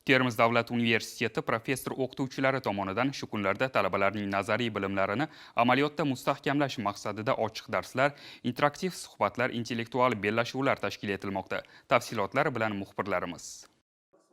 Termiz davlat universiteti professor-o'qituvchilari tomonidan shu kunlarda talabalarning nazariy bilimlarini amaliyotda mustahkamlash maqsadida ochiq darslar, interaktiv suhbatlar, intellektual bellashuvlar tashkil etilmoqda. Tafsilotlar bilan muxbirlarimiz.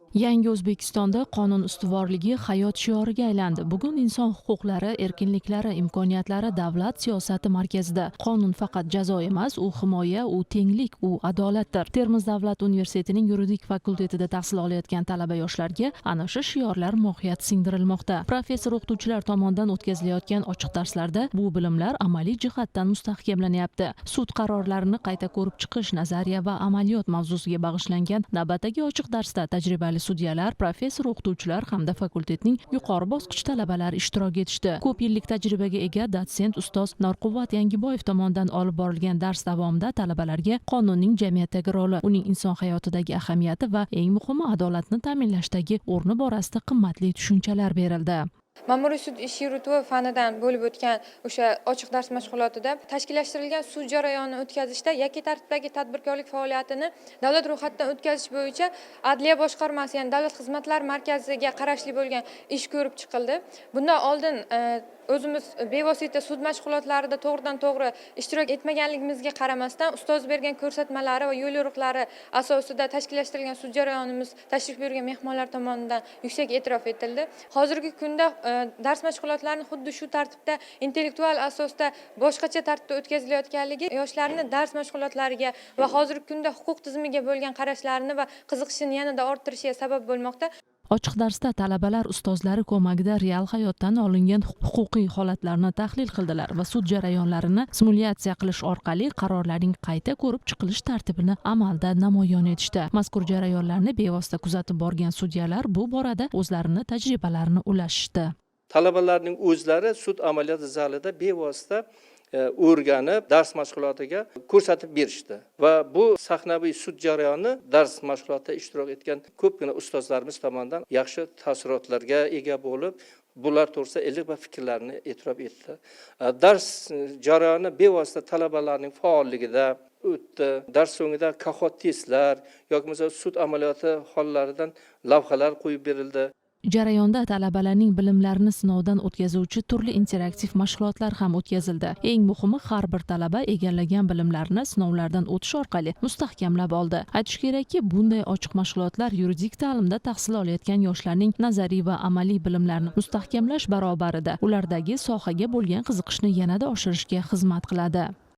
Yangi O'zbekistonda qonun ustuvorligi hayot shioriga aylandi. Bugun inson huquqlari, erkinliklari, imkoniyatlari davlat siyosati markazida. Qonun faqat jazo emas, u himoya, u tenglik, u adolatdir. Termiz davlat universitetining yuridik fakultetida tahsil olayotgan talaba yoshlarga ana shu shiorlar mohiyati singdirilmoqda. Professor o'qituvchilar tomonidan o'tkazilayotgan ochiq darslarda bu bilimlar amaliy jihatdan mustahkamlanyapti. Sud qarorlarini qayta ko'rib chiqish, nazariya va amaliyot mavzusiga bag'ishlangan navbatdagi ochiq darsda tajribali sudyalar, professor o'qituvchilar hamda fakultetning yuqori bosqich talabalari ishtirok etishdi. Ko'p yillik tajribaga ega dotsent ustoz Norquvvat Yangiboyev tomonidan olib borilgan dars davomida talabalarga qonunning jamiyatdagi roli, uning inson hayotidagi ahamiyati va eng muhimi adolatni ta'minlashdagi o'rni borasida qimmatli tushunchalar berildi. Ma'muriy sud ish yurituvi fanidan bo'lib o'tgan o'sha ochiq dars mashg'ulotida tashkillashtirilgan sud jarayonini o'tkazishda yakka tartibdagi tadbirkorlik faoliyatini davlat ro'yxatidan o'tkazish bo'yicha Adliya boshqarmasi, ya'ni Davlat xizmatlari markaziga qarashli bo'lgan ish ko'rib chiqildi. Bundan oldin o'zimiz bevosita sud mashg'ulotlarida to'g'ridan to'g'ri ishtirok etmaganligimizga qaramasdan ustoz bergan ko'rsatmalari va yo'l yo'riqlari asosida tashkillashtirilgan sud jarayonimiz tashrif buyurgan mehmonlar tomonidan yuksak e'tirof etildi. Hozirgi kunda dars mashg'ulotlarini xuddi shu tartibda intellektual asosda boshqacha tartibda o'tkazilayotganligi yoshlarni dars mashg'ulotlariga va hozirgi kunda huquq tizimiga bo'lgan qarashlarini va qiziqishini yanada orttirishiga sabab bo'lmoqda. Ochiq darsda talabalar ustozlari ko'magida real hayotdan olingan huquqiy holatlarni tahlil qildilar va sud jarayonlarini simulyatsiya qilish orqali qarorlarning qayta ko'rib chiqilish tartibini amalda namoyon etishdi. Mazkur jarayonlarni bevosita kuzatib borgan sudyalar bu borada o'zlarini tajribalarini ulashishdi. Talabalarning o'zlari sud amaliyot zalida bevosita o'rganib dars mashg'ulotiga ko'rsatib berishdi va bu sahnaviy sud jarayoni dars mashg'ulotida ishtirok etgan ko'pgina ustozlarimiz tomonidan yaxshi taassurotlarga ega bo'lib, bular to'g'risida iliq va fikrlarini e'tirof etdi. Dars jarayoni bevosita talabalarning faolligida o'tdi. Dars so'ngida kahot testlar yoki bo'lmasa sud amaliyoti hollaridan lavhalar qo'yib berildi. Jarayonda talabalarning bilimlarini sinovdan o'tkazuvchi turli interaktiv mashg'ulotlar ham o'tkazildi. Eng muhimi, har bir talaba egallagan bilimlarini sinovlardan o'tish orqali mustahkamlab oldi. Aytish kerakki, bunday ochiq mashg'ulotlar yuridik ta'limda tahsil olayotgan yoshlarning nazariy va amaliy bilimlarini mustahkamlash barobarida ulardagi sohaga bo'lgan qiziqishni yanada oshirishga xizmat qiladi.